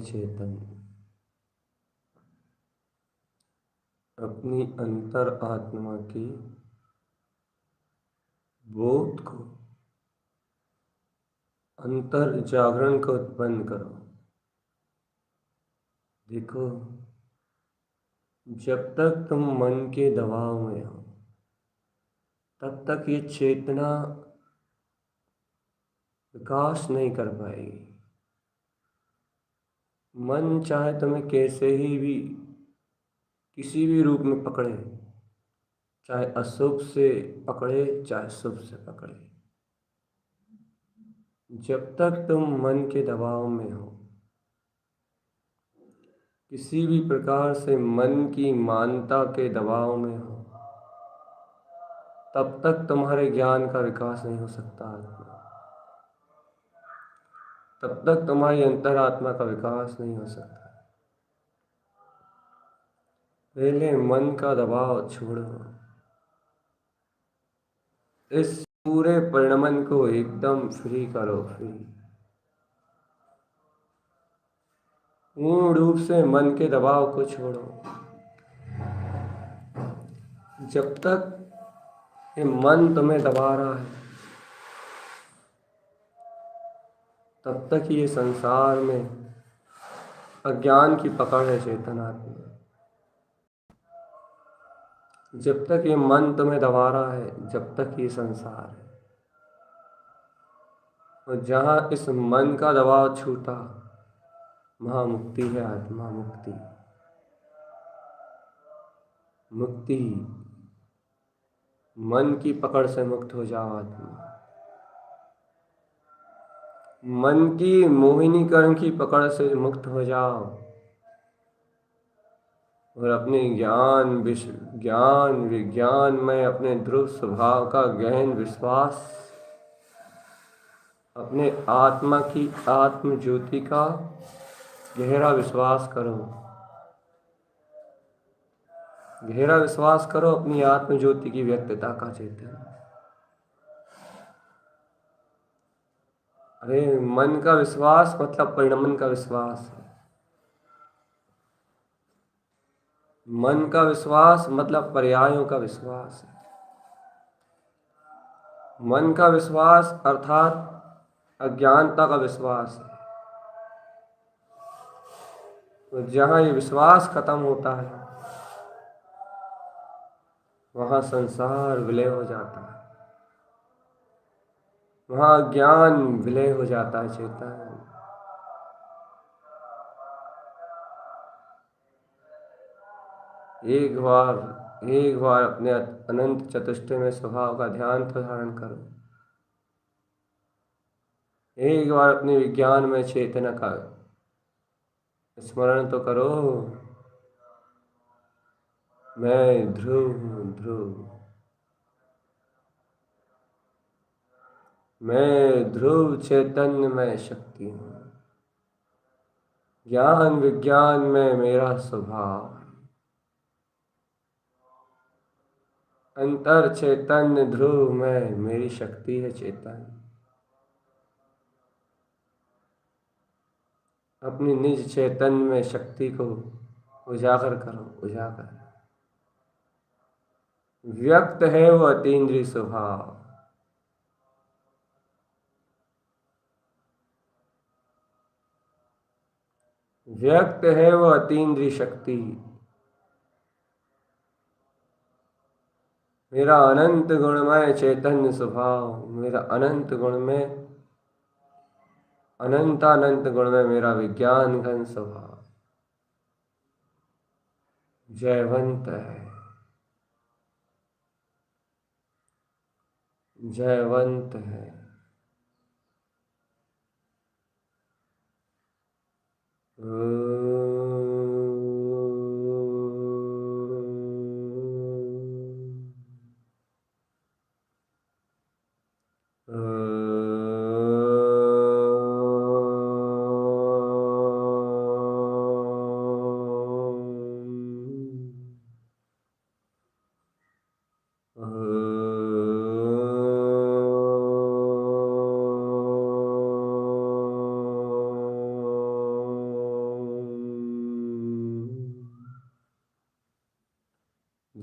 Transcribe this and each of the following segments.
चेतन अपनी अंतर आत्मा की बोध को, अंतर जागरण को उत्पन्न करो। देखो, जब तक तुम मन के दबाव में हो तब तक ये चेतना विकास नहीं कर पाएगी। मन चाहे तुम्हें कैसे ही भी किसी भी रूप में पकड़े, चाहे अशुभ से पकड़े चाहे शुभ से पकड़े, जब तक तुम मन के दबाव में हो, किसी भी प्रकार से मन की मानता के दबाव में हो, तब तक तुम्हारे ज्ञान का विकास नहीं हो सकता। तब तक तुम्हारी अंतरात्मा का विकास नहीं हो सकता। पहले मन का दबाव छोड़ो, इस पूरे परिणमन को एकदम फ्री करो। पूर्ण रूप से मन के दबाव को छोड़ो। जब तक ये मन तुम्हें दबा रहा है तब तक ये संसार में अज्ञान की पकड़ है चेतनात्मा। जब तक ये मन तुम्हें दबा रहा है, जब तक ये संसार है। और जहाँ इस मन का दबाव छूटा, वहाँ मुक्ति है। आत्मा मुक्ति, मुक्ति। मन की पकड़ से मुक्त हो जाओ आत्मा। मन की मोहिनीकरण की पकड़ से मुक्त हो जाओ और अपने ज्ञान विज्ञान में अपने ध्रुव स्वभाव का गहन विश्वास, अपने आत्मा की आत्म ज्योति का गहरा विश्वास करो। गहरा विश्वास करो अपनी आत्म ज्योति की व्यक्तता का चेतन। अरे, मन का विश्वास मतलब परिणमन का विश्वास है। मन का विश्वास मतलब पर्यायों का विश्वास है। मन का विश्वास अर्थात अज्ञानता का विश्वास है। तो जहाँ ये विश्वास खत्म होता है, वहाँ संसार विलय हो जाता है, वहाँ ज्ञान विलय हो जाता है। चेतन एक बार अपने अनंत चतुष्टय में स्वभाव का ध्यान तो धारण करो। एक बार अपने विज्ञान में चेतना का स्मरण तो करो। मैं ध्रुव हूँ, ध्रुव। मैं ध्रुव चैतन्य में शक्ति हूँ। ज्ञान विज्ञान में मेरा स्वभाव। अंतर चैतन्य ध्रुव में मेरी शक्ति है। चेतन अपनी निज चैतन्य में शक्ति को उजागर करो। उजागर व्यक्त है वो अतीन्द्रिय स्वभाव। व्यक्त है वो अतीन्द्रिय शक्ति। मेरा अनंत गुणमय चैतन्य स्वभाव, मेरा अनंत गुण में अनंतानंत गुण में मेरा विज्ञान घन स्वभाव जयवंत है, जयवंत है।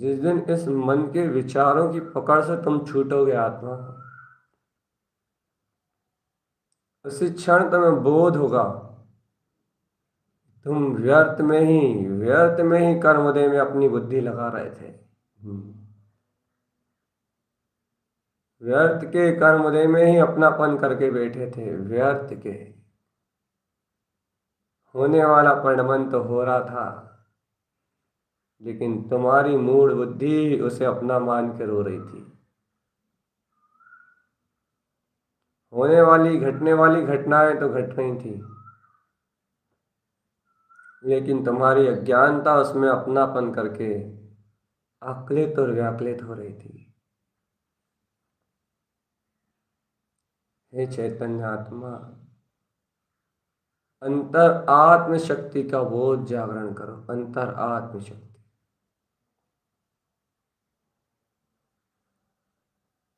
जिस दिन इस मन के विचारों की पकड़ से तुम छूटोगे आत्मा, उसी क्षण तुम्हें बोध होगा तुम व्यर्थ में ही कर्मोदय में अपनी बुद्धि लगा रहे थे। व्यर्थ के कर्मोदय में ही अपनापन करके बैठे थे। व्यर्थ के होने वाला परिणमन तो हो रहा था, लेकिन तुम्हारी मूढ़ बुद्धि उसे अपना मान के रो रही थी। घटने वाली घटनाएं तो घट रही थी, लेकिन तुम्हारी अज्ञानता उसमें अपनापन करके आक्लित और व्याकुलित हो रही थी। हे चैतन्य आत्मा, अंतर आत्म शक्ति का बोध जागरण करो। अंतर आत्म शक्ति,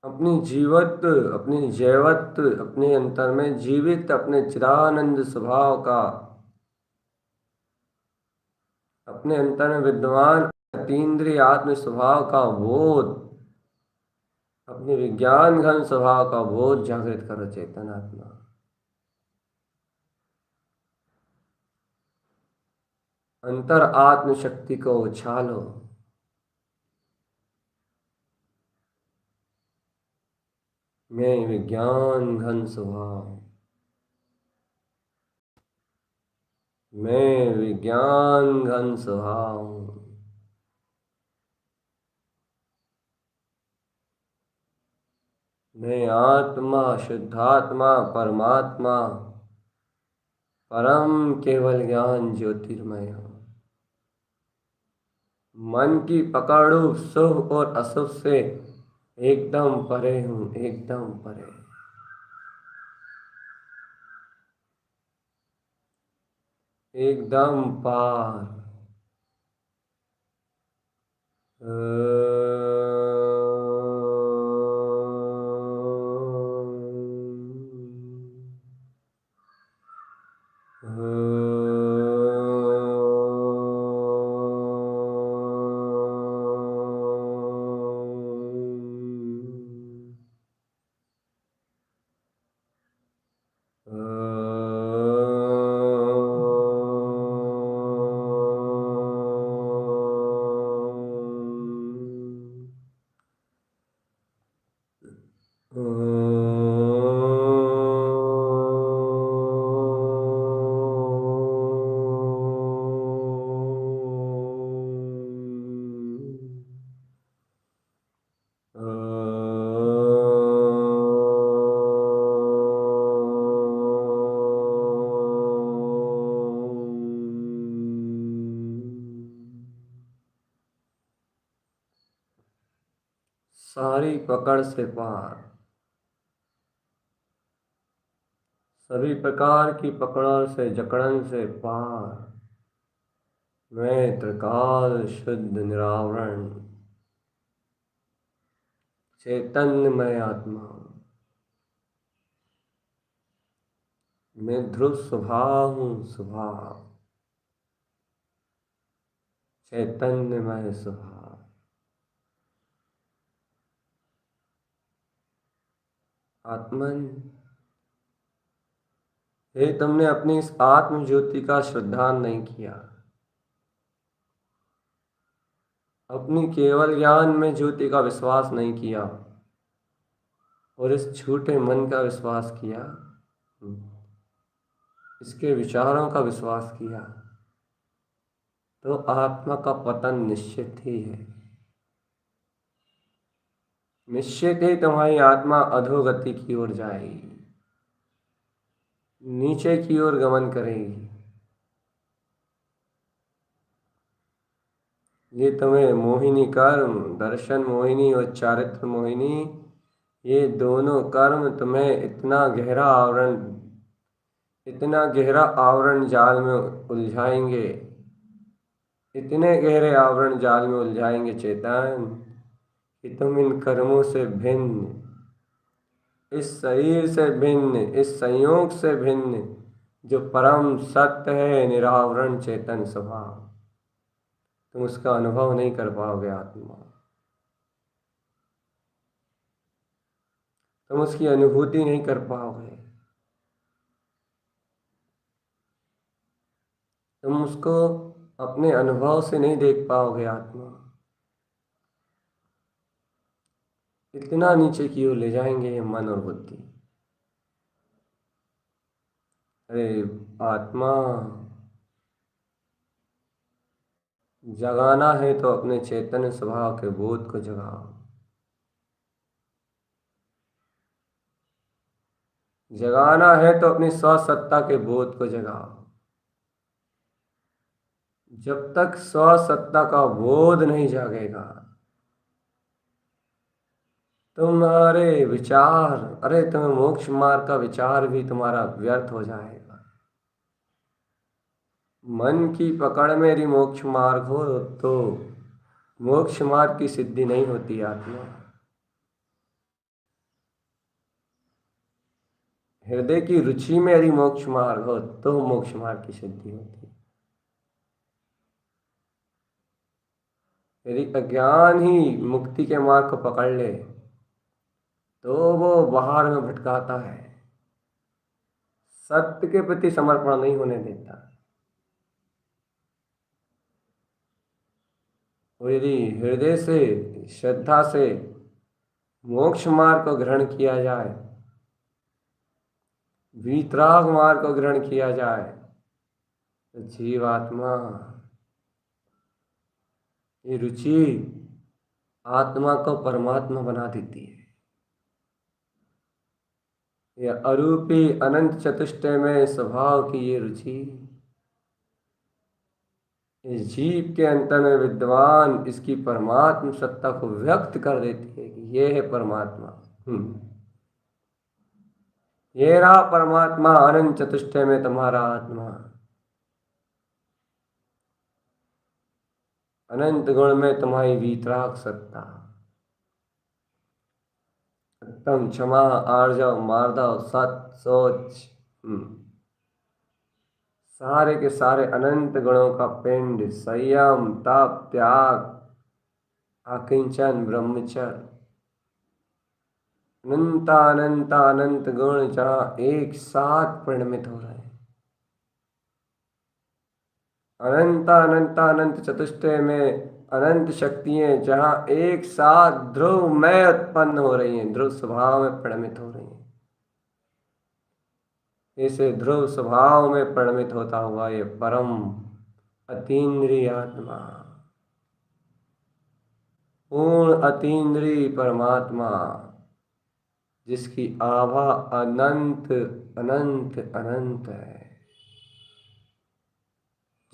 अपनी जैवत अपने अंतर में जीवित अपने चिदानंद स्वभाव का, अपने अंतर में विद्यमान अतीन्द्रिय आत्म स्वभाव का बोध, अपने विज्ञान घन स्वभाव का बोध जागृत करो चेतन आत्मा। अंतर आत्म शक्ति को उछालो। मैं विज्ञान घन स्वभाव, मैं विज्ञान घन स्वभाव हूँ। मैं आत्मा, शुद्धात्मा, परमात्मा, परम केवल ज्ञान ज्योतिर्मय हूँ। मन की पकड़ शुभ और अशुभ से एकदम परे हूँ, एकदम परे, एकदम पार। सारी पकड़ से पार, सभी प्रकार की पकड़ों से जकड़न से पार। मैं त्रिकाल शुद्ध निरावरण चैतन्यमय आत्मा हूँ। मैं ध्रुव स्वभाव हूँ, स्वभाव चैतन्यमय स्वभाव। आत्मन, हे तुमने अपनी इस आत्म ज्योति का श्रद्धान नहीं किया, अपनी केवल ज्ञान में ज्योति का विश्वास नहीं किया और इस झूठे मन का विश्वास किया, इसके विचारों का विश्वास किया, तो आत्मा का पतन निश्चित ही है। निश्चित ही तुम्हारी आत्मा अधोगति की ओर जाएगी, नीचे की ओर गमन करेगी। ये तुम्हें मोहिनी कर्म, दर्शन मोहिनी और चारित्र मोहिनी, ये दोनों कर्म तुम्हें इतना गहरा आवरण जाल में उलझाएंगे, इतने गहरे आवरण जाल में उलझाएंगे चेतन, कि तुम इन कर्मों से भिन्न, इस शरीर से भिन्न, इस संयोग से भिन्न जो परम सत्य है, निरावरण चेतन स्वभाव, तुम उसका अनुभव नहीं कर पाओगे आत्मा, तुम उसकी अनुभूति नहीं कर पाओगे, तुम उसको अपने अनुभव से नहीं देख पाओगे आत्मा। इतना नीचे की ओर ले जाएंगे ये मन और बुद्धि। अरे आत्मा, जगाना है तो अपने चैतन्य स्वभाव के बोध को जगाओ। जगाना है तो अपनी स्वसत्ता के बोध को जगाओ। जब तक स्वसत्ता का बोध नहीं जागेगा, तुम्हारे विचार, अरे तुम्हें मोक्ष मार्ग का विचार भी तुम्हारा व्यर्थ हो जाएगा। मन की पकड़ में यदि मोक्ष मार्ग हो तो मोक्ष मार्ग की सिद्धि नहीं होती आत्मा। हृदय की रुचि में यदि मोक्ष मार्ग हो तो मोक्ष मार्ग की सिद्धि होती है। यदि अज्ञान ही मुक्ति के मार्ग को पकड़ ले तो वो बाहर में भटकाता है, सत्य के प्रति समर्पण नहीं होने देता। और यदि हृदय से, श्रद्धा से मोक्ष मार्ग को ग्रहण किया जाए, वीतराग मार्ग को ग्रहण किया जाए, तो जीवात्मा, ये रुचि आत्मा को परमात्मा बना देती है। यह अरूपी अनंत चतुष्टय में स्वभाव की ये रुचि इस जीव के अंतर में विद्वान इसकी परमात्म सत्ता को व्यक्त कर देती है कि ये है परमात्मा। ये रहा परमात्मा अनंत चतुष्टय में तुम्हारा आत्मा, अनंत गुण में तुम्हारी वीतराग सत्ता, उत्तम क्षमा आर्जव मार्दव सत सोच, सारे के सारे अनंत गुणों का पिंड, संयम तप त्याग अकिंचन ब्रह्मचर्य, अनंत अनंत गुण जहाँ एक साथ परिणमित हो रहे हैं। अनंत चतुष्टय में अनंत शक्तियां जहाँ एक साथ ध्रुव में उत्पन्न हो रही हैं, ध्रुव स्वभाव में परिणमित हो रही हैं। इसे ध्रुव स्वभाव में परिणमित होता हुआ ये परम अतीन्द्रिय आत्मा, पूर्ण अतीन्द्रिय परमात्मा, जिसकी आभा अनंत अनंत अनंत है,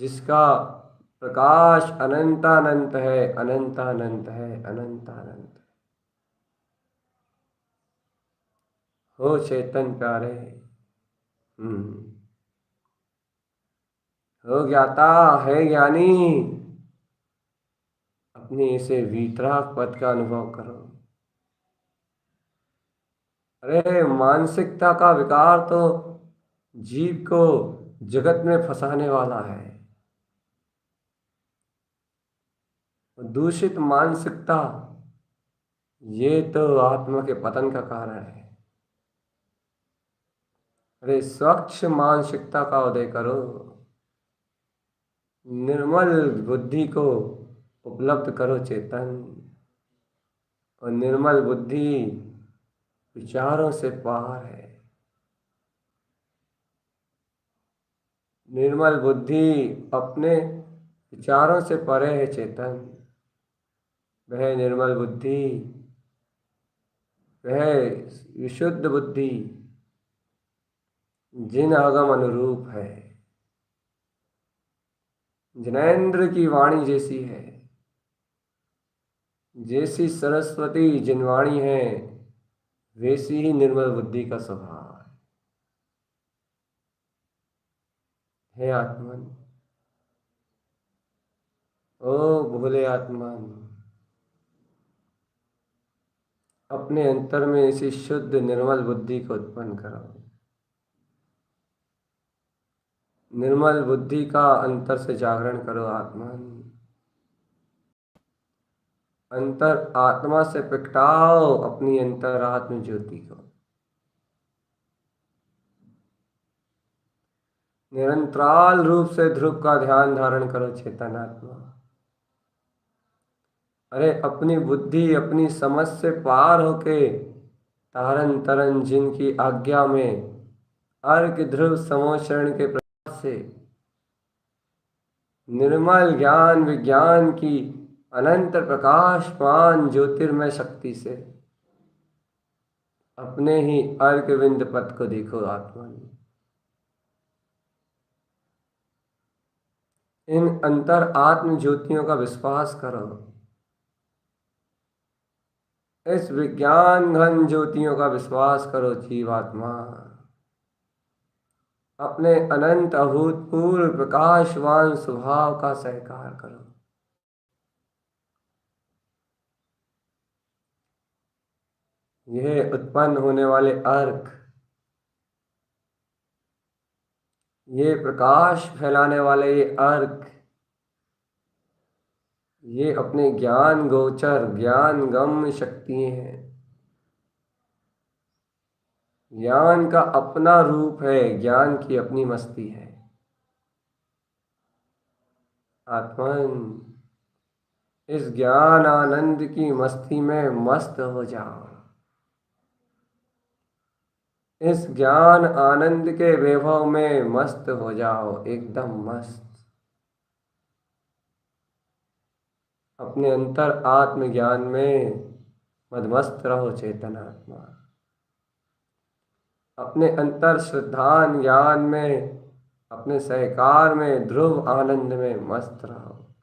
जिसका प्रकाश अनंत है, अनंत है, अनंत है। हो चेतन प्यारे, हो ज्ञाता, है ज्ञानी, अपने इसे वीतराग पद का अनुभव करो। अरे मानसिकता का विकार तो जीव को जगत में फंसाने वाला है। दूषित मानसिकता ये तो आत्मा के पतन का कारण है। अरे स्वच्छ मानसिकता का उदय करो, निर्मल बुद्धि को उपलब्ध करो चेतन। और निर्मल बुद्धि विचारों से पार है। निर्मल बुद्धि अपने विचारों से परे है चेतन। वह निर्मल बुद्धि, वह विशुद्ध बुद्धि जिन आगम अनुरूप है, जिनेंद्र की वाणी जैसी है, जैसी सरस्वती जिनवाणी है, वैसी ही निर्मल बुद्धि का स्वभाव है आत्मन। ओ भोले आत्मन, अपने अंतर में इसी शुद्ध निर्मल बुद्धि को उत्पन्न करो। निर्मल बुद्धि का अंतर से जागरण करो आत्मन। अंतर आत्मा से प्रगटाओ अपनी अंतरात्म ज्योति को। निरंतराल रूप से ध्रुव का ध्यान धारण करो चेतनात्मा। अरे अपनी बुद्धि अपनी समझ से पार होके तारन तरन जिनकी आज्ञा में अर्क ध्रुव समोचरण के प्रकाश से निर्मल ज्ञान विज्ञान की अनंत प्रकाशमान ज्योतिर्मय शक्ति से अपने ही अर्क विंद पथ को देखो आत्मा ने। इन अंतर आत्म ज्योतियों का विश्वास करो। इस विज्ञान घन ज्योतियों का विश्वास करो जीवात्मा। अपने अनंत अभूतपूर्व प्रकाशवान स्वभाव का सहकार करो। यह उत्पन्न होने वाले अर्क, ये प्रकाश फैलाने वाले ये अर्क, ये अपने ज्ञान गोचर ज्ञान गम्य शक्तियां हैं। ज्ञान का अपना रूप है, ज्ञान की अपनी मस्ती है। आत्मन इस ज्ञान आनंद की मस्ती में मस्त हो जाओ। इस ज्ञान आनंद के वैभव में मस्त हो जाओ, एकदम मस्त। अपने अंतर आत्म ज्ञान में मदमस्त रहो चेतनात्मा। अपने अंतर श्रद्धान ज्ञान में अपने सहकार में ध्रुव आनंद में मस्त रहो।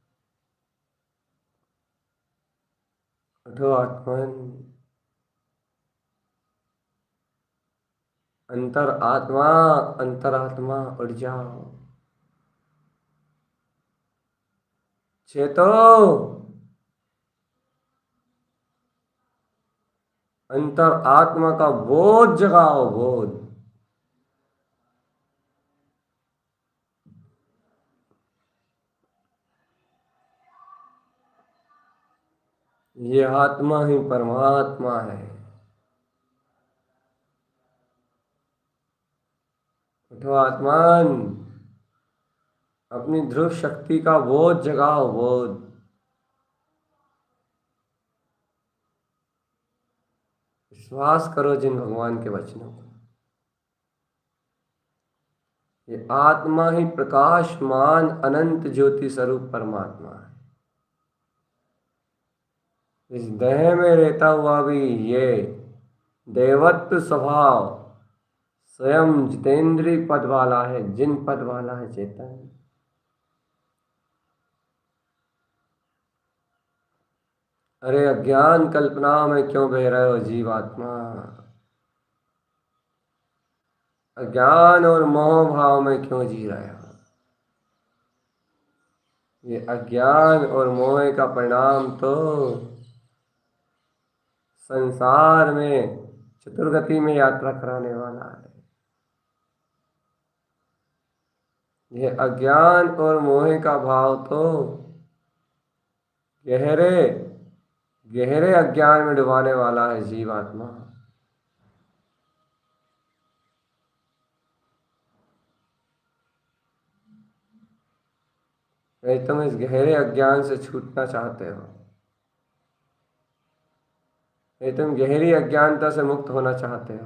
उठो आत्मन। अंतरात्मा उठ जाओ। चेतो अंतर आत्मा का बोध जगाओ, बोध। ये आत्मा ही परमात्मा है। उठो आत्मान, अपनी ध्रुव शक्ति का बोध जगाओ, बोध। विश्वास करो जिन भगवान के वचनों को। ये आत्मा ही प्रकाशमान अनंत ज्योति स्वरूप परमात्मा है। इस देह में रहता हुआ भी ये देवत्व स्वभाव स्वयं जितेंद्रीय पद वाला है, जिन पद वाला है चेतन। अरे अज्ञान कल्पना में क्यों बह रहे हो जीवात्मा? अज्ञान और मोह भाव में क्यों जी रहे हो? ये अज्ञान और मोह का परिणाम तो संसार में चतुर्गति में यात्रा कराने वाला है। यह अज्ञान और मोह का भाव तो गहरे गहरे अज्ञान में डुबाने वाला है जीवात्मा। नहीं तुम इस गहरे अज्ञान से छूटना चाहते हो, नहीं तुम गहरी अज्ञानता से मुक्त होना चाहते हो,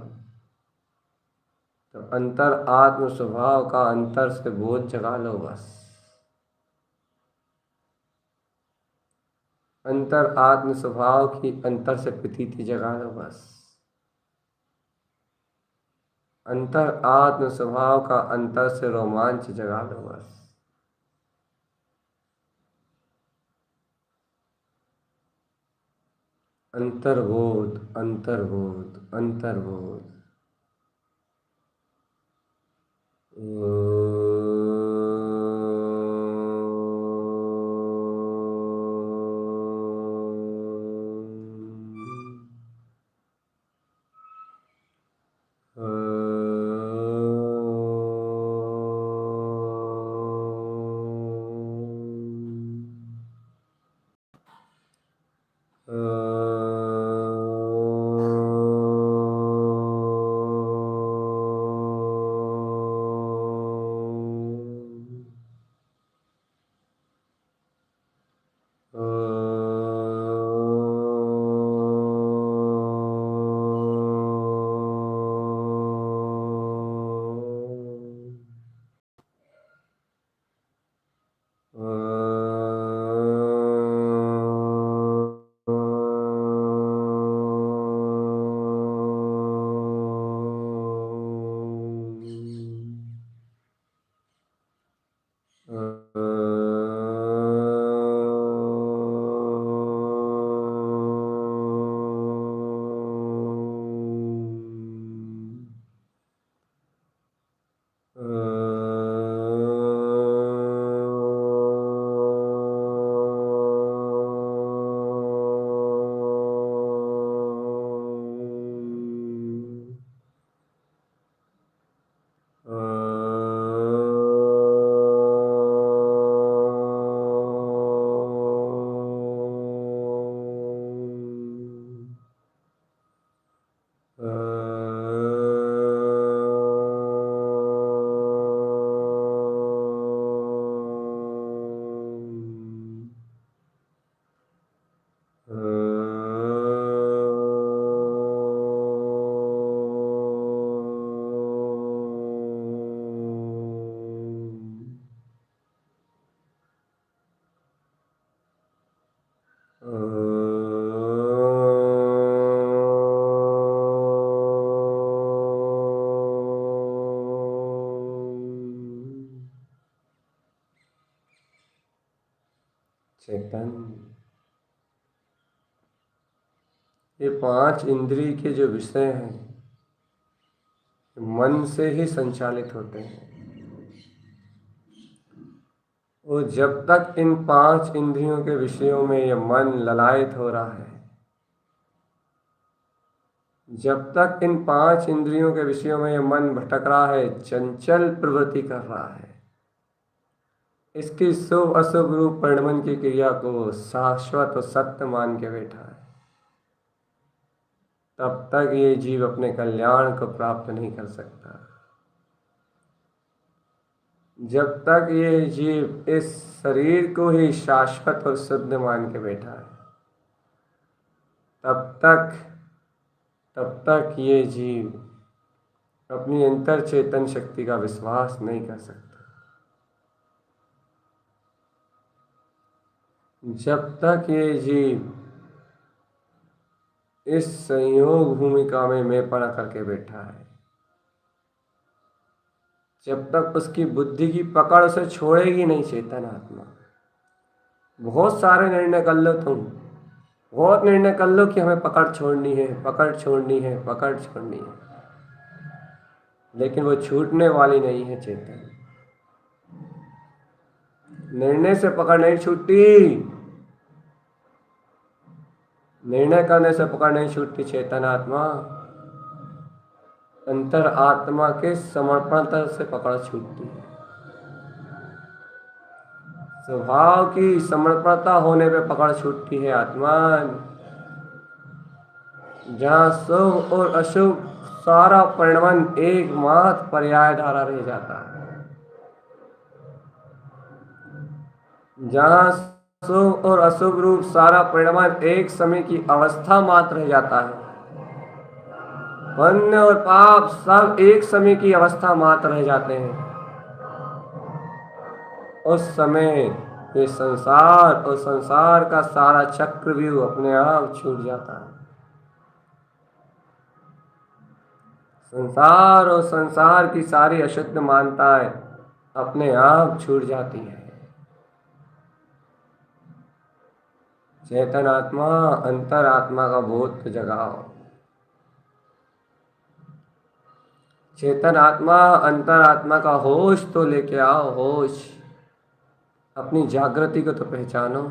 तो अंतर आत्म स्वभाव का अंतर से बोध जगा लो बस। अंतर आत्म स्वभाव की अंतर से प्रतीति जगा लो बस। अंतर आत्म स्वभाव का अंतर से रोमांच जगा लो बस। अंतर्बोध अंतर्बोध अंतर्बोध। चेतन, ये पांच इंद्रिय के जो विषय हैं मन से ही संचालित होते हैं। और जब तक इन पांच इंद्रियों के विषयों में यह मन ललायत हो रहा है, जब तक इन पांच इंद्रियों के विषयों में यह मन भटक रहा है, चंचल प्रवृत्ति कर रहा है, इसकी शुभ अशुभ रूप परिणमन की क्रिया को शाश्वत और सत्य मान के बैठा है, तब तक ये जीव अपने कल्याण को प्राप्त नहीं कर सकता। जब तक ये जीव इस शरीर को ही शाश्वत और शुद्ध मान के बैठा है, तब तक ये जीव अपनी अंतर चेतन शक्ति का विश्वास नहीं कर सकता। जब तक ये जीव इस संयोग भूमिका में मैं पड़ा करके बैठा है, जब तक उसकी बुद्धि की पकड़ उसे छोड़ेगी नहीं चेतन आत्मा। बहुत सारे निर्णय कर लो तुम, बहुत निर्णय कर लो कि हमें पकड़ छोड़नी है, पकड़ छोड़नी है, पकड़ छोड़नी है, लेकिन वो छूटने वाली नहीं है चेतन। निर्णय से पकड़ नहीं छूटती, निर्णय करने से पकड़ नहीं छूटती चेतन आत्मा। अंतर आत्मा के समर्पण से पकड़ छूटती है। स्वभाव की समर्पणता होने पे पकड़ छूटती है आत्मान। जहाँ शुभ और अशुभ सारा परिणमन एकमात्र पर्याय धारा रह जाता है, जहाँ शुभ और अशुभ रूप सारा परिणमन एक समय की अवस्था मात्र रह जाता है, पुण्य और पाप सब एक समय की अवस्था मात्र रह जाते हैं, उस समय ये संसार और संसार का सारा चक्रव्यूह अपने आप छूट जाता है। संसार और संसार की सारी अशुद्ध मानताएं अपने आप छूट जाती है। चेतन आत्मा, अंतर आत्मा का बोध जगाओ। चेतन आत्मा, अंतर आत्मा का होश तो लेके आओ, होश। अपनी जागृति को तो पहचानो।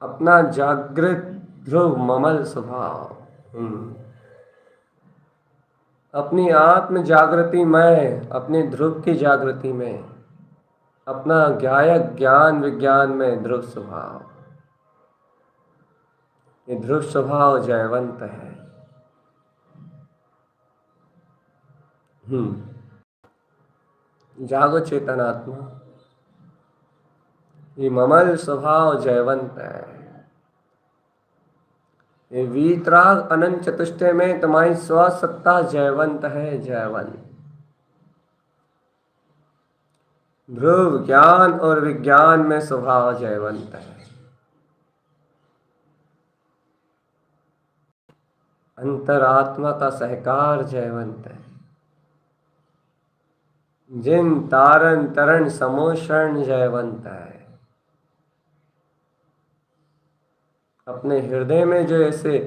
अपना जागृत ध्रुव ममल स्वभाव, अपनी आत्म जागृति में, अपनी ध्रुव की जागृति में, अपना गायक ज्ञान विज्ञान में ध्रुव स्वभाव। ये ध्रुव स्वभाव जयवंत है। जागो चेतन आत्मा, ये ममल स्वभाव जयवंत है। ये वीतराग अनंत चतुष्टय में तुम्हारी स्वसत्ता जयवंत है, जयवंत। ध्रुव ज्ञान और विज्ञान में स्वभाव जयवंत है। अंतरात्मा का सहकार जयवंत है। जिन तारण तरण समोषण जयवंत है। अपने हृदय में जो ऐसे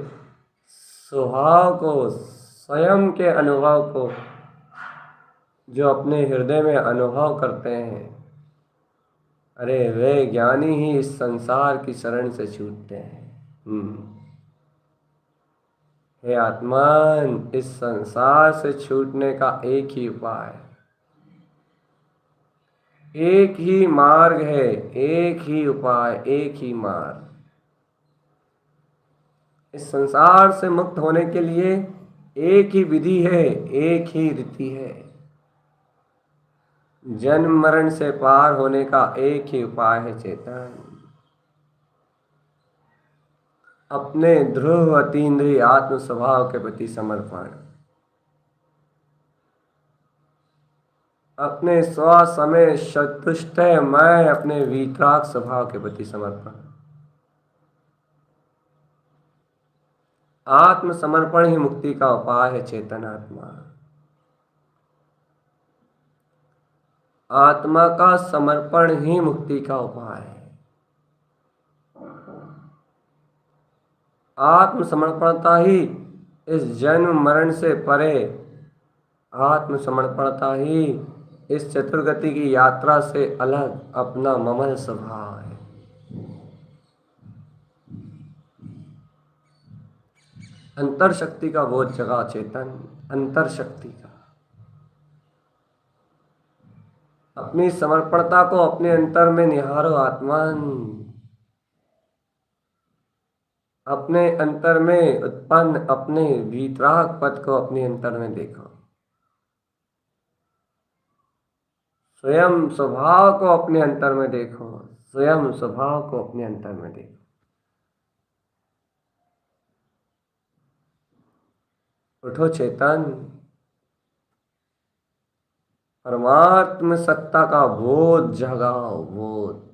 स्वभाव को, स्वयं के अनुभव को जो अपने हृदय में अनुभव करते हैं, अरे वे ज्ञानी ही इस संसार की शरण से छूटते हैं। हे आत्मन, इस संसार से छूटने का एक ही उपाय है, एक ही मार्ग है, एक ही उपाय, एक ही मार्ग। इस संसार से मुक्त होने के लिए एक ही विधि है, एक ही रीति है। जन्म मरण से पार होने का एक ही उपाय है चेतन। अपने ध्रुव अतीन्द्रिय आत्म स्वभाव के प्रति समर्पण, अपने स्व समय सतुष्ट मैं अपने वीतराग स्वभाव के प्रति समर्पण। आत्म समर्पण ही मुक्ति का उपाय है चेतन आत्मा। आत्मा का समर्पण ही मुक्ति का उपाय है। आत्म समर्पणता ही इस जन्म मरण से परे, आत्म समर्पणता ही इस चतुर्गति की यात्रा से अलग अपना ममल स्वभाव है। अंतर शक्ति का बोध जगा चेतन, अंतर शक्ति का। अपनी समर्पणता को अपने अंतर में निहारो आत्मन। अपने अंतर में उत्पन्न अपने वीतराग पद को अपने अंतर में देखो। स्वयं स्वभाव को अपने अंतर में देखो, स्वयं स्वभाव को अपने अंतर में देखो। उठो चेतन, परमात्म सत्ता का बोध जगाओ, बोध।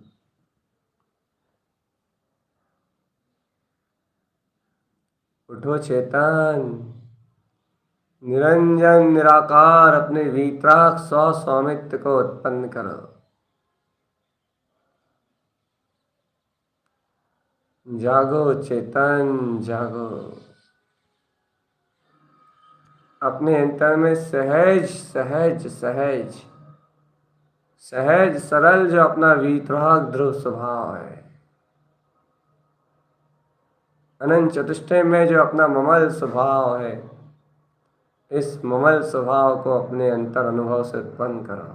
उठो चेतन, निरंजन निराकार अपने वीतराग स्व स्वामित्व को उत्पन्न करो। जागो चेतन, जागो। अपने अंतर में सहज सहज सहज सहज सरल जो अपना वीतराग ध्रुव स्वभाव है, अनंत चतुष्टय में जो अपना ममल स्वभाव है, इस ममल स्वभाव को अपने अंतर अनुभव से उत्पन्न करो।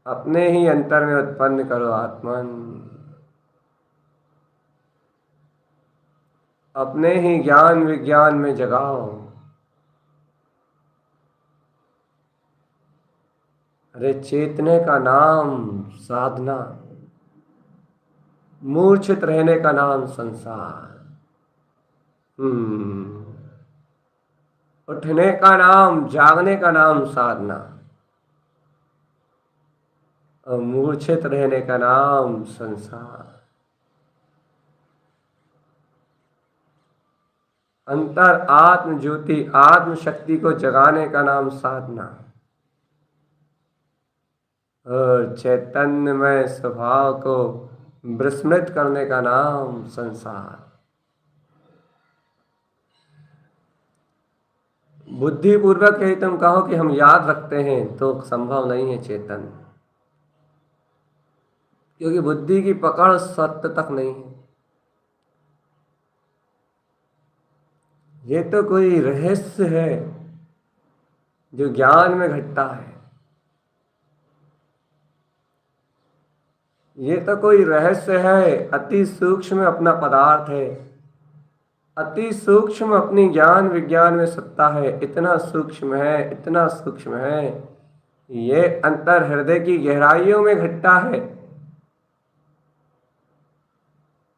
अपने ही अंतर में उत्पन्न करो आत्मन। अपने ही ज्ञान विज्ञान में जगाओ। अरे चेतने का नाम साधना, मूर्छित रहने का नाम संसार। उठने का नाम, जागने का नाम साधना, और मूर्छित रहने का नाम संसार। अंतर आत्म ज्योति, आत्म शक्ति को जगाने का नाम साधना, और चैतन्यमय स्वभाव को विस्मृत करने का नाम संसार। बुद्धिपूर्वक यदि तुम कहो कि हम याद रखते हैं तो संभव नहीं है चेतन, क्योंकि बुद्धि की पकड़ सत्य तक नहीं है। ये तो कोई रहस्य है जो ज्ञान में घटता है। ये तो कोई रहस्य है, अति सूक्ष्म अपना पदार्थ है, अति सूक्ष्म अपनी ज्ञान विज्ञान में सत्ता है। इतना सूक्ष्म है, इतना सूक्ष्म है, ये अंतर हृदय की गहराइयों में घटता है।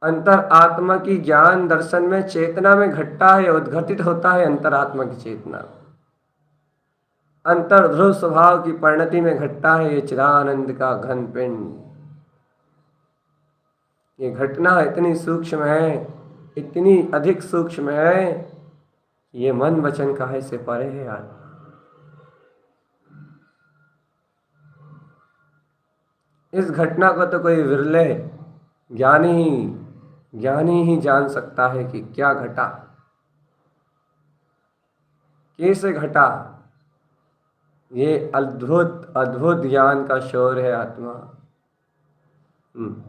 अंतर आत्मा की ज्ञान दर्शन में चेतना में घटता है, उद्घटित होता है अंतरात्मा की चेतना। अंतर ध्रुव स्वभाव की परिणति में घटता है ये चिदानंद का घन पिंड। ये घटना इतनी सूक्ष्म है, इतनी अधिक सूक्ष्म है, ये मन वचन काहे से परे है यार। इस घटना को तो कोई विरले ज्ञानी ही जान सकता है कि क्या घटा, कैसे घटा? ये अद्भुत अद्भुत ज्ञान का शोर है आत्मा। हम्म।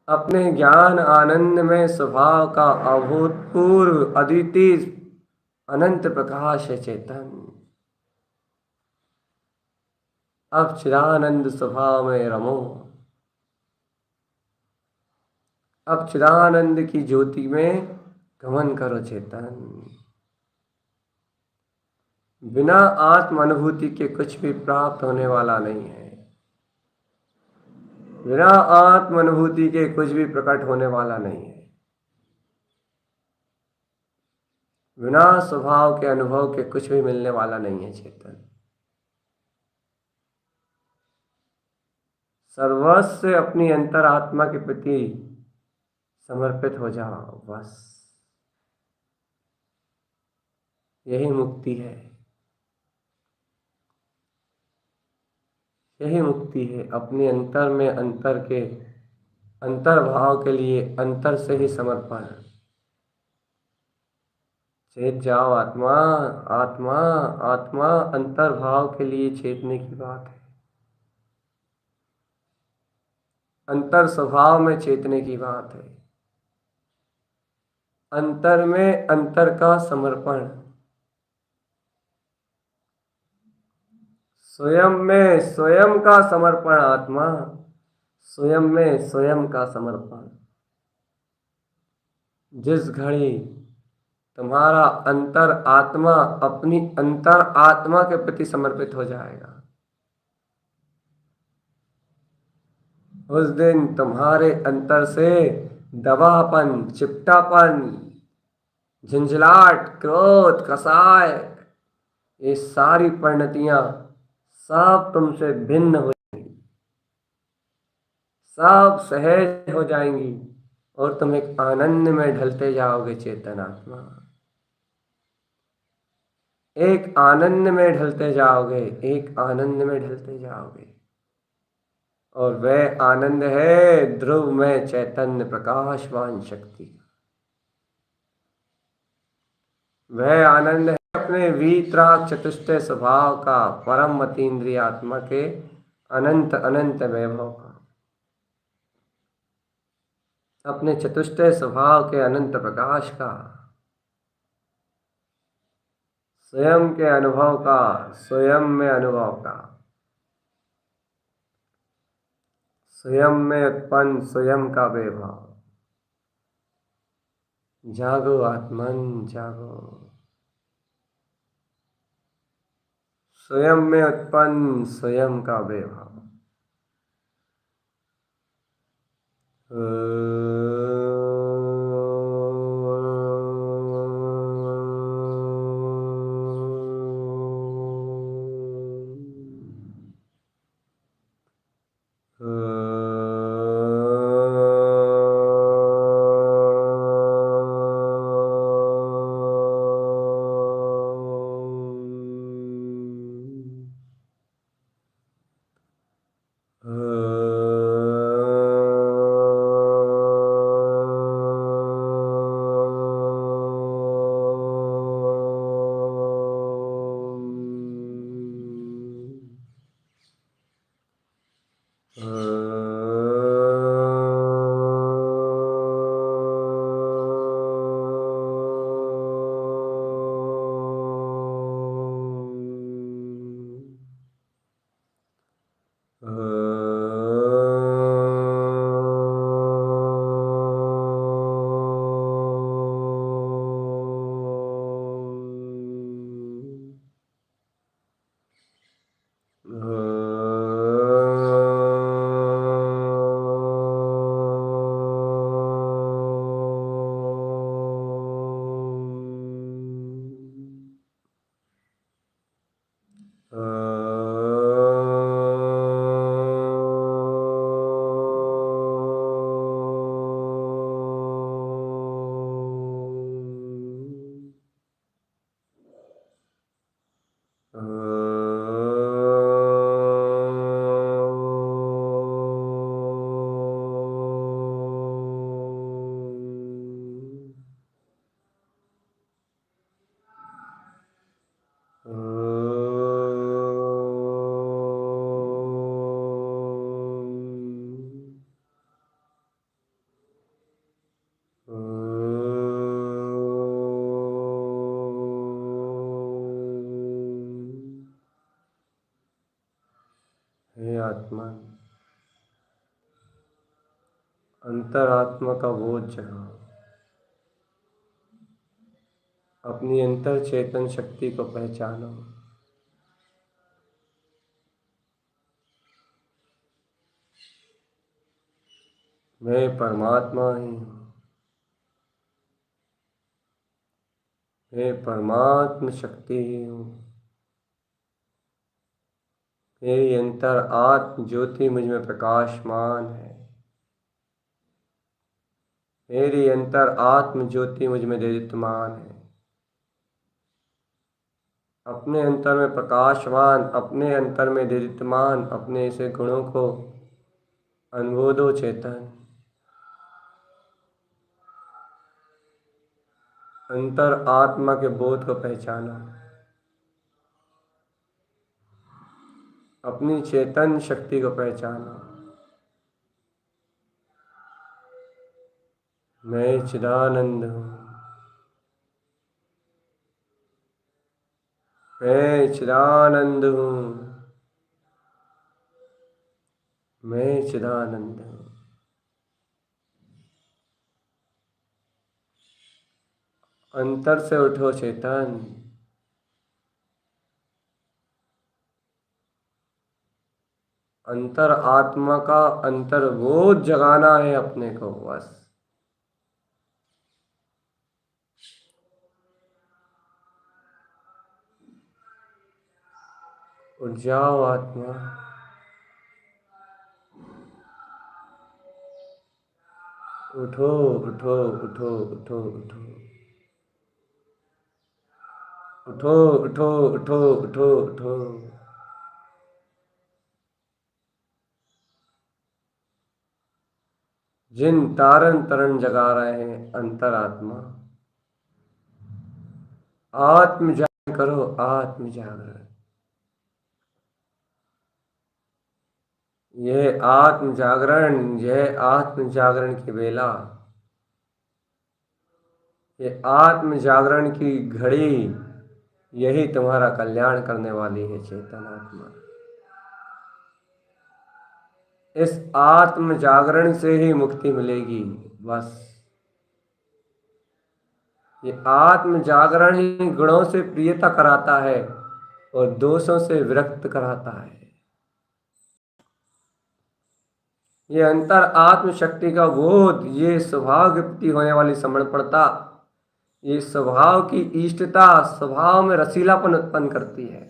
अपने ज्ञान आनंद में स्वभाव का अभूतपूर्व अद्वितीय अनंत प्रकाश है चेतन। अब चिदानंद स्वभाव में रमो। अब चिदानंद की ज्योति में गमन करो चेतन। बिना आत्म अनुभूति के कुछ भी प्राप्त होने वाला नहीं है। बिना आत्म अनुभूति के कुछ भी प्रकट होने वाला नहीं है। बिना स्वभाव के अनुभव के कुछ भी मिलने वाला नहीं है चेतन। सर्वस्व अपनी अंतरात्मा के प्रति समर्पित हो जाओ, बस यही मुक्ति है। यही मुक्ति है। अपने अंतर में अंतर के अंतर्भाव के लिए अंतर से ही समर्पण। चेत जाओ आत्मा। आत्मा आत्मा अंतर्भाव के लिए चेतने की बात है। अंतर स्वभाव में चेतने की बात है। अंतर में अंतर का समर्पण। स्वयं में स्वयं का समर्पण आत्मा। स्वयं में स्वयं का समर्पण। जिस घड़ी तुम्हारा अंतर आत्मा अपनी अंतर आत्मा के प्रति समर्पित हो जाएगा, उस दिन तुम्हारे अंतर से दबापन, चिपटापन, झंझलाहट, क्रोध, कसाय, ये सारी परिणतियां सब तुमसे भिन्न हो जाएंगी, सब सहज हो जाएंगी और तुम एक आनंद में ढलते जाओगे चेतन आत्मा। एक आनंद में ढलते जाओगे, एक आनंद में ढलते जाओगे। और वह आनंद है ध्रुव में चैतन्य प्रकाशवान शक्ति। वह आनंद है अपने वीतराग चतुष्टय स्वभाव का, परम अतीन्द्रिय आत्मा के अनंत अनंत वैभव का, अपने चतुष्टय स्वभाव के अनंत प्रकाश का, स्वयं के अनुभव का, स्वयं में अनुभव का, स्वयं में उत्पन्न स्वयं का वैभव। जागो आत्मन जागो। स्वयं में उत्पन्न स्वयं का वैभव। अंतरात्मन, अंतरात्मा का बोध जगाओ। अपनी अंतर चेतन शक्ति को पहचानो। मैं परमात्मा ही हूँ। मैं परमात्म शक्ति ही हूँ। मेरी अंतर आत्म ज्योति मुझ में प्रकाशमान है। मेरी अंतर आत्म ज्योति मुझ में दीप्तमान है। अपने अंतर में प्रकाशमान, अपने अंतर में दीप्तमान अपने ऐसे गुणों को अनुभव चेतन। अंतर आत्मा के बोध को पहचाना। अपनी चेतन शक्ति को पहचाना। मैं चिदानंद हूँ। मैं चिदानंद हूँ। मैं चिदानंद हूँ। अंतर से उठो चेतन। अंतर आत्मा का अंतर्बोध जगाना है अपने को बस। उठ जाओ आत्मा। उठो उठो उठो उठो उठो उठो उठो उठो उठो उठो। जिन तारन तरण जगा रहे हैं अंतरात्मा, आत्म जागरण करो। आत्म जागरण। यह आत्म जागरण, यह आत्म जागरण की बेला, ये आत्म जागरण की घड़ी, यही तुम्हारा कल्याण करने वाली है चेतन आत्मा। इस आत्म जागरण से ही मुक्ति मिलेगी बस। ये आत्म जागरण ही गुणों से प्रियता कराता है और दोषों से विरक्त कराता है। ये अंतर आत्म शक्ति का बोध, ये स्वभाव के प्रति होने वाली समर्पणता, ये स्वभाव की इष्टता, स्वभाव में रसीलापन उत्पन्न करती है।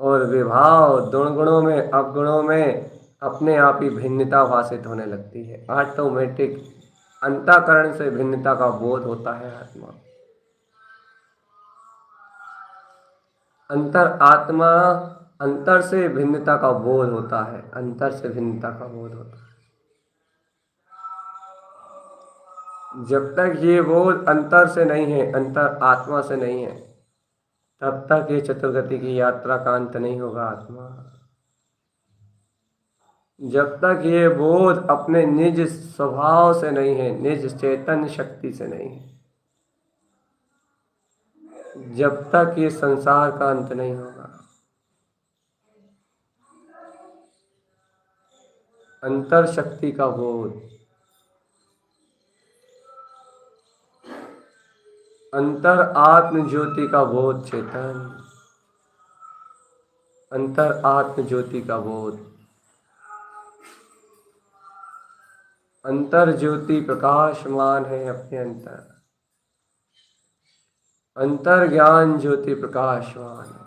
और विभाव दुर्गुणों में, अवगुणों में अपने आप ही भिन्नता भाषित होने लगती है। ऑटोमेटिक अंतःकरण से भिन्नता का बोध होता है आत्मा। अंतर आत्मा, अंतर से भिन्नता का बोध होता है। अंतर से भिन्नता का बोध होता है। जब तक ये बोध अंतर से नहीं है, अंतर आत्मा से नहीं है, तब तक ये चतुर्गति की यात्रा का अंत नहीं होगा आत्मा। जब तक ये बोध अपने निज स्वभाव से नहीं है, निज चेतन शक्ति से नहीं है, जब तक ये संसार का अंत नहीं होगा। अंतर शक्ति का बोध, अंतर आत्म ज्योति का बोध चेतन, अंतर आत्म ज्योति का बोध। अंतर ज्योति प्रकाशमान है अपने अंतर। अंतर ज्ञान ज्योति प्रकाशमान है।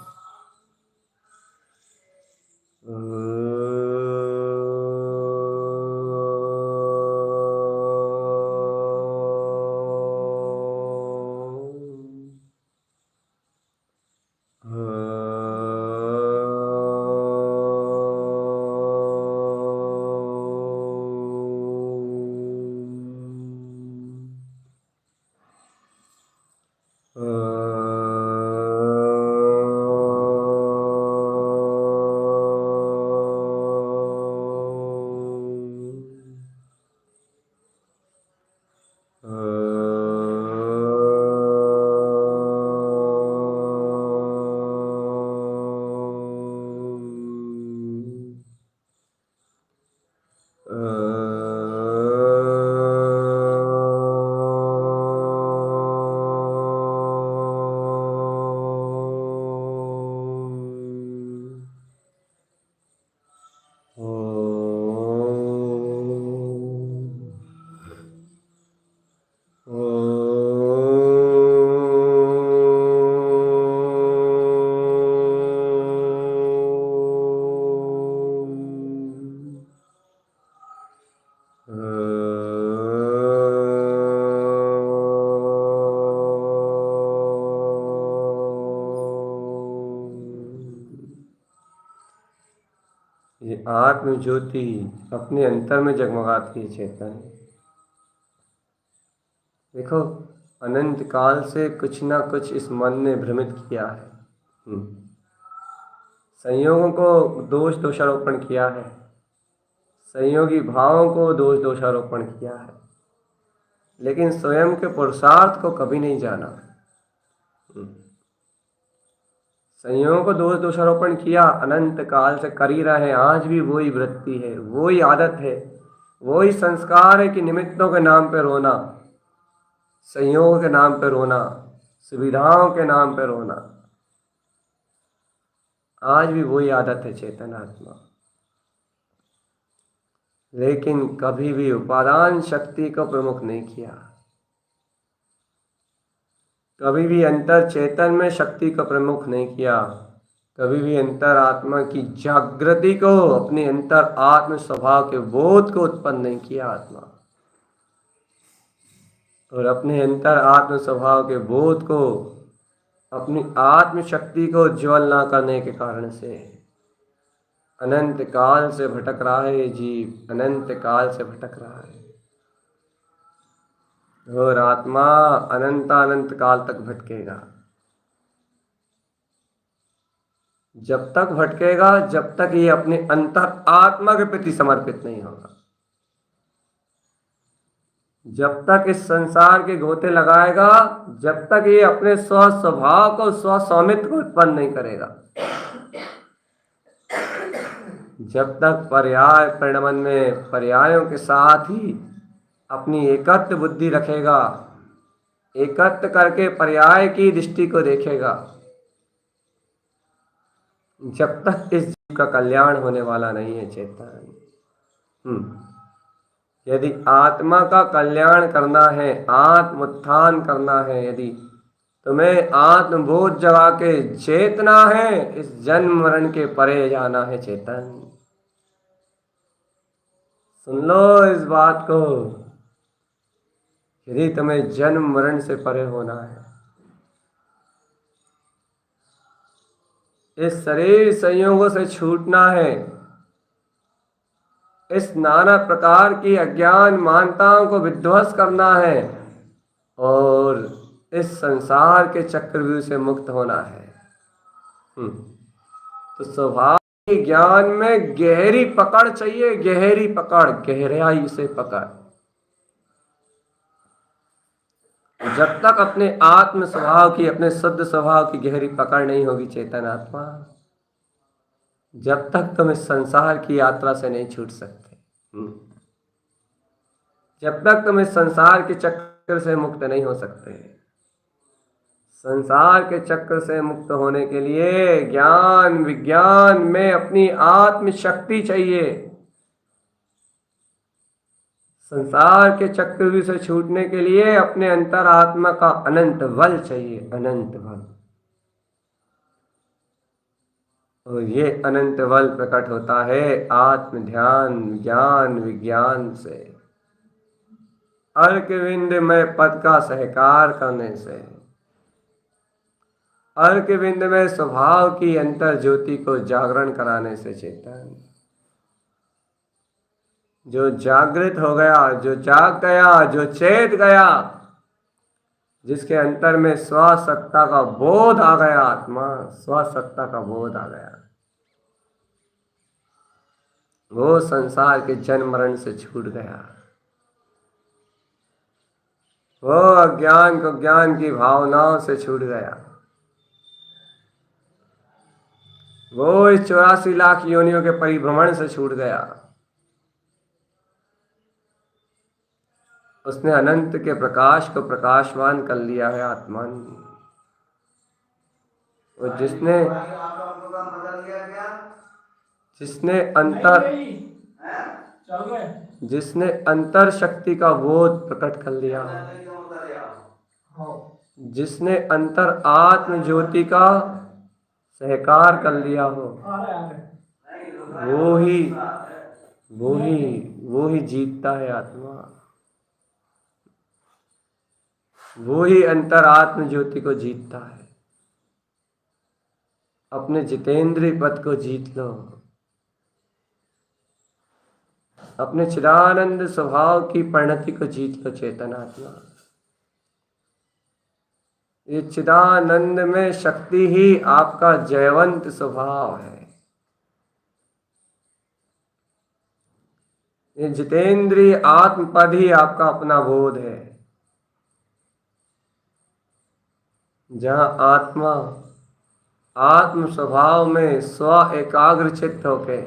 आत्म ज्योति अपने अंतर में जगमगाती है चेतन। देखो, अनंत काल से कुछ ना कुछ इस मन ने भ्रमित किया है। संयोगों को दोष दोषारोपण किया है, संयोगी भावों को दोष दोषारोपण किया है, लेकिन स्वयं के पुरुषार्थ को कभी नहीं जाना। संयोगों को दोष दोषारोपण किया, अनंत काल से कर ही रहे हैं, आज भी वही वृत्ति है, वही आदत है, वही संस्कार है कि निमित्तों के नाम पे रोना, संयोग के नाम पे रोना, सुविधाओं के नाम पे रोना, आज भी वही आदत है चेतन आत्मा। लेकिन कभी भी उपादान शक्ति को प्रमुख नहीं किया, कभी भी अंतर चेतन में शक्ति को प्रमुख नहीं किया, कभी भी अंतर आत्मा की जागृति को, अपने अंतर आत्म स्वभाव के बोध को उत्पन्न नहीं किया आत्मा। और अपने अंतर आत्म स्वभाव के बोध को, अपनी आत्म शक्ति को ज्वल न करने के कारण से अनंत काल से भटक रहा है जीव, अनंत काल से भटक रहा है। और आत्मा अनंत काल तक भटकेगा। जब तक भटकेगा, जब तक ये अपने अंतर आत्मा के प्रति समर्पित नहीं होगा, जब तक इस संसार के गोते लगाएगा, जब तक ये अपने स्व स्वभाव को, स्व स्वामित्व को उत्पन्न नहीं करेगा, जब तक पर्याय परिणमन में पर्यायों के साथ ही अपनी एकत्व बुद्धि रखेगा, एकत्व करके पर्याय की दृष्टि को देखेगा, जब तक इस जीव का कल्याण होने वाला नहीं है चेतन। यदि आत्मा का कल्याण करना है, आत्म उत्थान करना है, यदि तुम्हें आत्मबोध जगा के चेतना है, इस जन्म मरण के परे जाना है चेतन। सुन लो इस बात को, यदि तुम्हें जन्म मरण से परे होना है, इस शरीर संयोगों से छूटना है, इस नाना प्रकार की अज्ञान मान्यताओं को विध्वंस करना है, और इस संसार के चक्रव्यूह से मुक्त होना है, तो स्वभाव के ज्ञान में गहरी पकड़ चाहिए, गहरी पकड़, गहराई से पकड़। जब तक अपने आत्म स्वभाव की, अपने शुद्ध स्वभाव की गहरी पकड़ नहीं होगी चेतन आत्मा, जब तक तुम इस संसार की यात्रा से नहीं छूट सकते, जब तक तुम इस संसार के चक्र से मुक्त नहीं हो सकते। संसार के चक्र से मुक्त होने के लिए ज्ञान विज्ञान में अपनी आत्म शक्ति चाहिए, संसार के चक्रव्यूह से छूटने के लिए अपने अंतर आत्मा का अनंत बल चाहिए, अनंत बल। और ये अनंत बल प्रकट होता है आत्म ध्यान ज्ञान विज्ञान से, अर्कविंद में पद का सहकार करने से, अर्कविंद में स्वभाव की अंतर ज्योति को जागरण कराने से चेतन। जो जागृत हो गया, जो जाग गया, जो चेत गया, जिसके अंतर में स्वसत्ता का बोध आ गया, आत्मा स्वसत्ता का बोध आ गया, वो संसार के जन्म मरण से छूट गया, वो अज्ञान को ज्ञान की भावनाओं से छूट गया, वो इस 84 लाख योनियों के परिभ्रमण से छूट गया। उसने अनंत के प्रकाश को प्रकाशवान कर लिया है आत्मा ने। और जिसने अंतर शक्ति का बोध प्रकट कर लिया, जिसने अंतर आत्म ज्योति का सहकार कर लिया हो, वो ही जीतता है आत्मा, वो ही अंतर आत्म ज्योति को जीतता है। अपने जितेंद्रिय पद को जीत लो, अपने चिदानंद स्वभाव की परिणति को जीत लो चेतन आत्मा। ये चिदानंद में शक्ति ही आपका जयवंत स्वभाव है। ये जितेंद्रिय आत्मपद ही आपका अपना बोध है। जहाँ आत्मा आत्म स्वभाव में स्व एकाग्र चित्त होके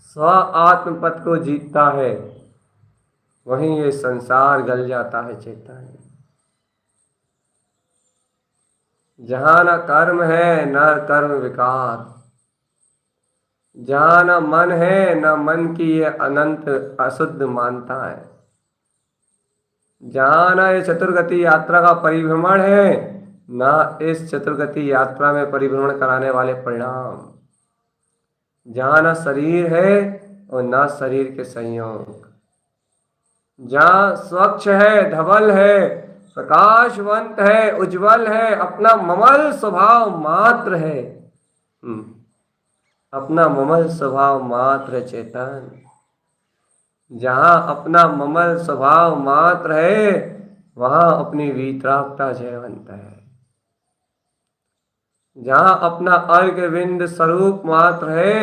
स्व आत्मपद को जीतता है, वहीं ये संसार गल जाता है चेतन। जहाँ न कर्म है न कर्म विकार, जहाँ न मन है न मन की ये अनंत अशुद्ध मानता है, जहाँ न ये चतुर्गति यात्रा का परिभ्रमण है न इस चतुर्गति यात्रा में परिभ्रमण कराने वाले परिणाम, जहाँ न शरीर है और न शरीर के संयोग, जहाँ स्वच्छ है, धवल है, प्रकाशवंत है, उज्जवल है, अपना ममल स्वभाव मात्र है। अपना ममल स्वभाव मात्र चेतन। जहाँ अपना ममल स्वभाव मात्र है वहाँ अपनी वीतरागता जयवंत है। जहाँ अपना अर्घविंद स्वरूप मात्र है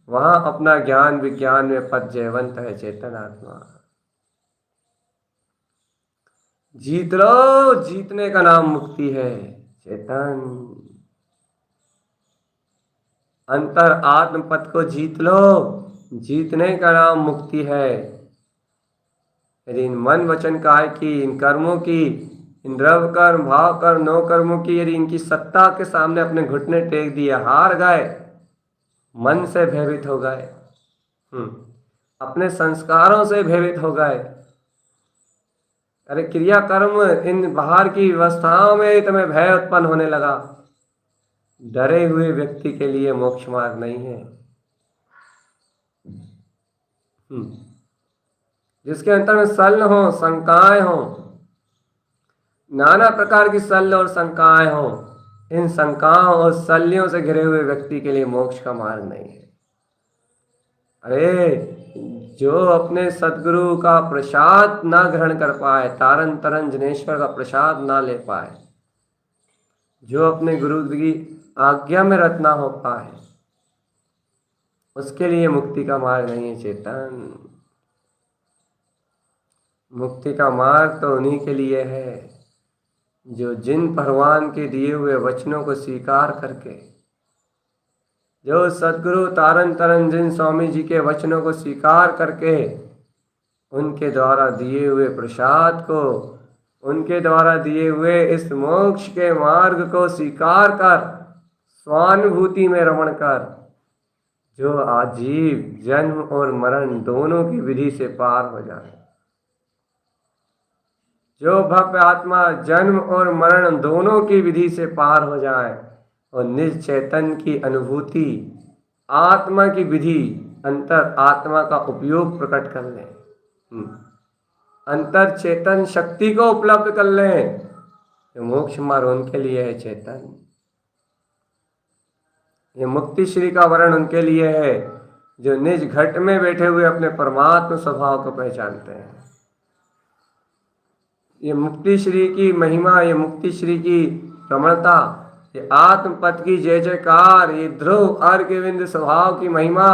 वहाँ अपना ज्ञान विज्ञान में पद जयवंत है चेतन आत्मा। जीत लो, जीतने का नाम मुक्ति है चेतन। अंतर आत्म पद को जीत लो, जीतने का नाम मुक्ति है। यदि इन मन वचन काय की, इन कर्मों की, इन द्रव्य कर्म भाव कर्म नौ कर्मों की यदि इनकी सत्ता के सामने अपने घुटने टेक दिए, हार गए, मन से भयभीत हो गए, अपने संस्कारों से भयभीत हो गए, अरे क्रिया कर्म इन बाहर की व्यवस्थाओं में तुम्हें भय उत्पन्न होने लगा, डरे हुए व्यक्ति के लिए मोक्ष मार्ग नहीं है। जिसके अंतर में शल्य हो, शंकाएं हो, नाना प्रकार की शल्य और शंकाएं हो, इन शंकाओं और शल्यों से घिरे हुए व्यक्ति के लिए मोक्ष का मार्ग नहीं है। अरे जो अपने सदगुरु का प्रसाद ना ग्रहण कर पाए, तारन तरन जनेश्वर का प्रसाद ना ले पाए, जो अपने गुरु की आज्ञा में रत ना हो पाए, उसके लिए मुक्ति का मार्ग नहीं है चेतन। मुक्ति का मार्ग तो उन्हीं के लिए है जो जिन भगवान के दिए हुए वचनों को स्वीकार करके, जो सदगुरु तारन तरन जिन स्वामी जी के वचनों को स्वीकार करके, उनके द्वारा दिए हुए प्रसाद को, उनके द्वारा दिए हुए इस मोक्ष के मार्ग को स्वीकार कर, स्वानुभूति में रमण कर, जो आजीव जन्म और मरण दोनों की विधि से पार हो जाए, जो भव्य आत्मा जन्म और मरण दोनों की विधि से पार हो जाए और निज चैतन्य की अनुभूति, आत्मा की विधि, अंतर आत्मा का उपयोग प्रकट कर लें, अंतर चेतन शक्ति को उपलब्ध कर लें, तो मोक्ष मार्ग उनके लिए है चेतन। ये मुक्ति श्री का वर्ण उनके लिए है जो निज घट में बैठे हुए अपने परमात्मा स्वभाव को पहचानते हैं। ये मुक्ति श्री की महिमा, ये मुक्ति श्री की रमणता, ये आत्मपद की जय जयकार, ये ध्रुव अर्घविंद स्वभाव की महिमा,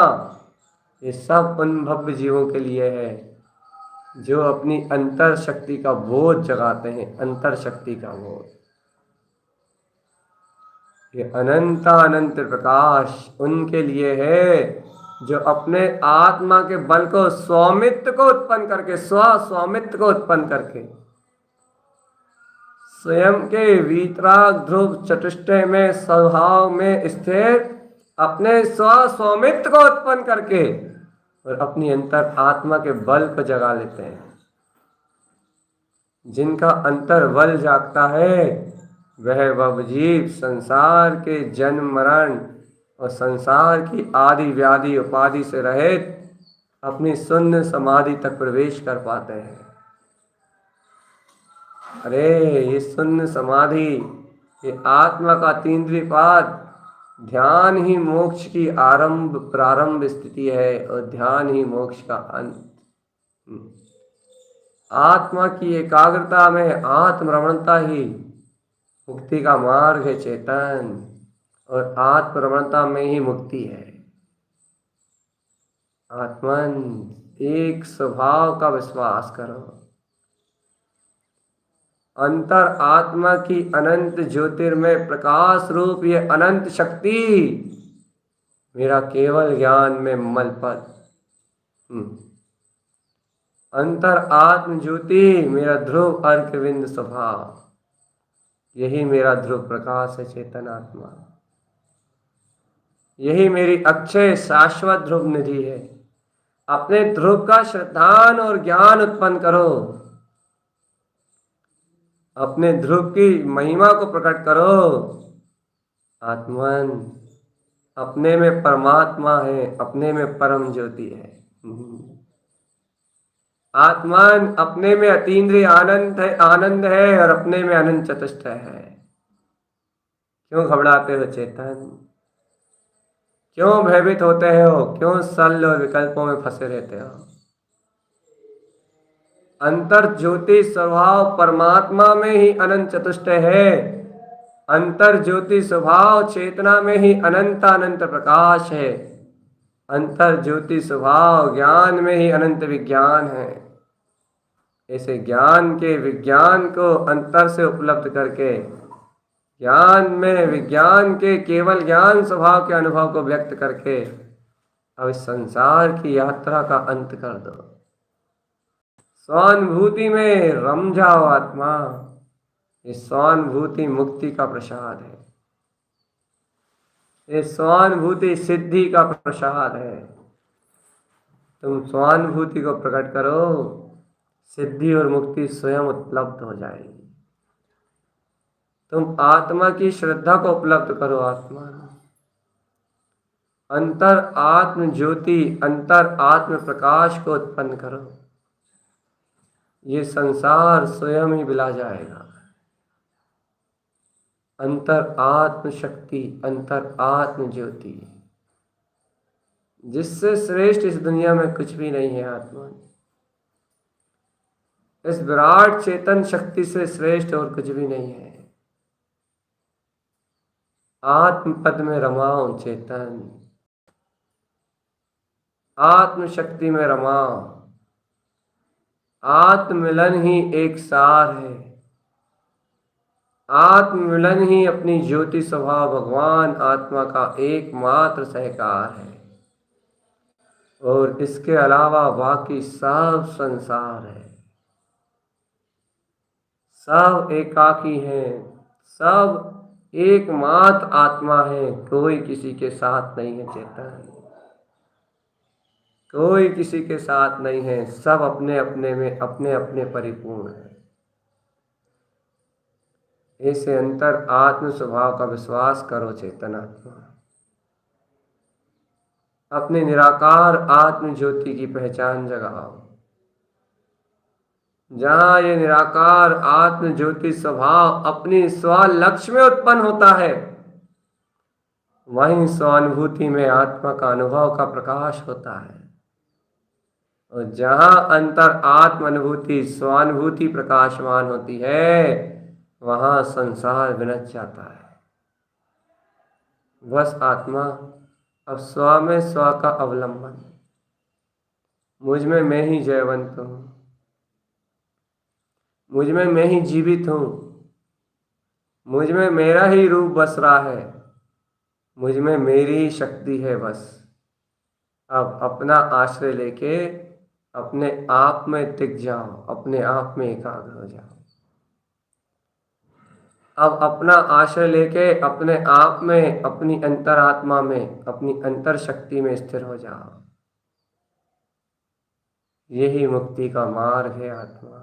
ये सब उन भव्य जीवों के लिए है जो अपनी अंतर शक्ति का बोध जगाते हैं। अंतर शक्ति का बोध, ये अनंत अनंत प्रकाश उनके लिए है जो अपने आत्मा के बल को, स्वामित्व को उत्पन्न करके, स्वामित्व को उत्पन्न करके, स्वयं के वीतराग ध्रुव चतुष्टय में स्वभाव में स्थिर अपने स्वामित्व को उत्पन्न करके और अपनी अंतर आत्मा के बल को जगा लेते हैं। जिनका अंतर बल जागता है वह भवजीव संसार के जन्म मरण और संसार की आदि व्याधि उपाधि से रहित अपनी शून्य समाधि तक प्रवेश कर पाते हैं। अरे ये शून्य समाधि, ये आत्मा का तीन्द्रिय पाद, ध्यान ही मोक्ष की प्रारंभ स्थिति है और ध्यान ही मोक्ष का अंत। आत्मा की एकाग्रता में आत्मरमणता ही मुक्ति का मार्ग है चेतन, और आत्मरमणता में ही मुक्ति है। आत्मन, एक स्वभाव का विश्वास करो। अंतर आत्मा की अनंत ज्योतिर्मय प्रकाश रूप ये अनंत शक्ति मेरा केवल ज्ञान में मलपत। अंतर आत्म ज्योति मेरा ध्रुव अर्कविंद स्वभाव, यही मेरा ध्रुव प्रकाश है चेतन आत्मा। यही मेरी अक्षय शाश्वत ध्रुव निधि है। अपने ध्रुव का श्रद्धान और ज्ञान उत्पन्न करो। अपने ध्रुव की महिमा को प्रकट करो। आत्मन, अपने में परमात्मा है, अपने में परम ज्योति है। आत्मन, अपने में अतीन्द्रिय आनंद है और अपने में अनंत चतुष्टय है। क्यों घबराते हो चेतन? क्यों भयभीत होते हो? क्यों सल और विकल्पों में फंसे रहते हो? अंतर ज्योति स्वभाव परमात्मा में ही अनंत चतुष्टय है। अंतर ज्योति स्वभाव चेतना में ही अनंत अनंत प्रकाश है। अंतर ज्योति स्वभाव ज्ञान में ही अनंत विज्ञान है। ऐसे ज्ञान के विज्ञान को अंतर से उपलब्ध करके ज्ञान में विज्ञान के केवल ज्ञान स्वभाव के अनुभव को व्यक्त करके अब इस संसार की यात्रा का अंत कर दो। स्वानुभूति में रम जाओ आत्मा। इस स्वानुभूति मुक्ति का प्रसाद है। ये स्वानुभूति सिद्धि का प्रसाद है। तुम स्वानुभूति को प्रकट करो, सिद्धि और मुक्ति स्वयं उपलब्ध हो जाएगी। तुम आत्मा की श्रद्धा को उपलब्ध करो। आत्मा अंतर आत्म ज्योति, अंतर आत्म प्रकाश को उत्पन्न करो। ये संसार स्वयं ही बिला जाएगा। अंतर आत्म शक्ति, अंतर आत्म ज्योति, जिससे श्रेष्ठ इस दुनिया में कुछ भी नहीं है। आत्मा, इस विराट चेतन शक्ति से श्रेष्ठ और कुछ भी नहीं है। आत्म पद में रमाओ चेतन, आत्म शक्ति में रमाओ। आत्ममिलन ही एक सार है। आत्ममिलन ही अपनी ज्योति स्वभाव भगवान आत्मा का एकमात्र सहकार है, और इसके अलावा बाकी सब संसार है। सब एकाकी हैं, सब एकमात्र आत्मा है। कोई किसी के साथ नहीं है चेतन, कोई किसी के साथ नहीं है। सब अपने अपने में अपने अपने परिपूर्ण है। ऐसे अंतर आत्म स्वभाव का विश्वास करो चेतन आत्मा। अपने निराकार आत्म ज्योति की पहचान जगाओ। जहां ये निराकार आत्म ज्योति स्वभाव अपनी स्व लक्ष्य में उत्पन्न होता है, वहीं स्वानुभूति में आत्मा का अनुभव का प्रकाश होता है। और जहां अंतर आत्म अनुभूति स्वानुभूति प्रकाशमान होती है, वहां संसार विनच जाता है। बस आत्मा, अब स्व में स्व का अवलंबन। मुझ में मैं ही जयवंत हूं, मुझ में मैं ही जीवित हूं, मुझ में मेरा ही रूप बस रहा है, मुझ में मेरी ही शक्ति है। बस अब अपना आश्रय लेके अपने आप में टिक जाओ, अपने आप में एकाग्र हो जाओ। अब अपना आश्रय लेके अपने आप में, अपनी अंतरात्मा में, अपनी अंतर शक्ति में स्थिर हो जाओ। यही मुक्ति का मार्ग है आत्मा।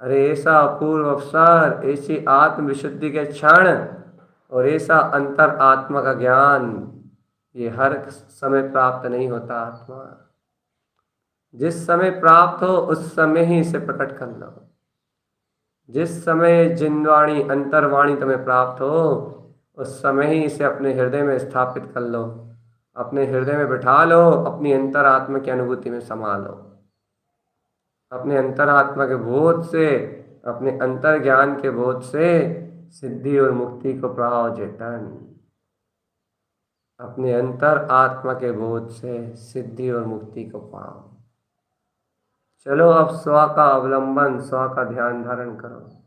अरे ऐसा अपूर्व अवसर, ऐसी आत्म विशुद्धि के क्षण और ऐसा अंतर आत्मा का ज्ञान, ये हर समय प्राप्त नहीं होता। आत्मा जिस समय प्राप्त हो उस समय ही इसे प्रकट कर लो। जिस समय जिनवाणी अंतर्वाणी तुम्हें प्राप्त हो उस समय ही इसे अपने हृदय में स्थापित कर लो, अपने हृदय में बिठा लो, अपनी अंतरात्मा की अनुभूति में समा लो। अपने अंतरात्मा के बोध से, अपने अंतर ज्ञान के बोध से सिद्धि और मुक्ति को पाओ चेतन। अपने अंतर आत्मा के बोध से सिद्धि और मुक्ति को पाओ। चलो अब स्व का अवलंबन, स्व का ध्यान धारण करो।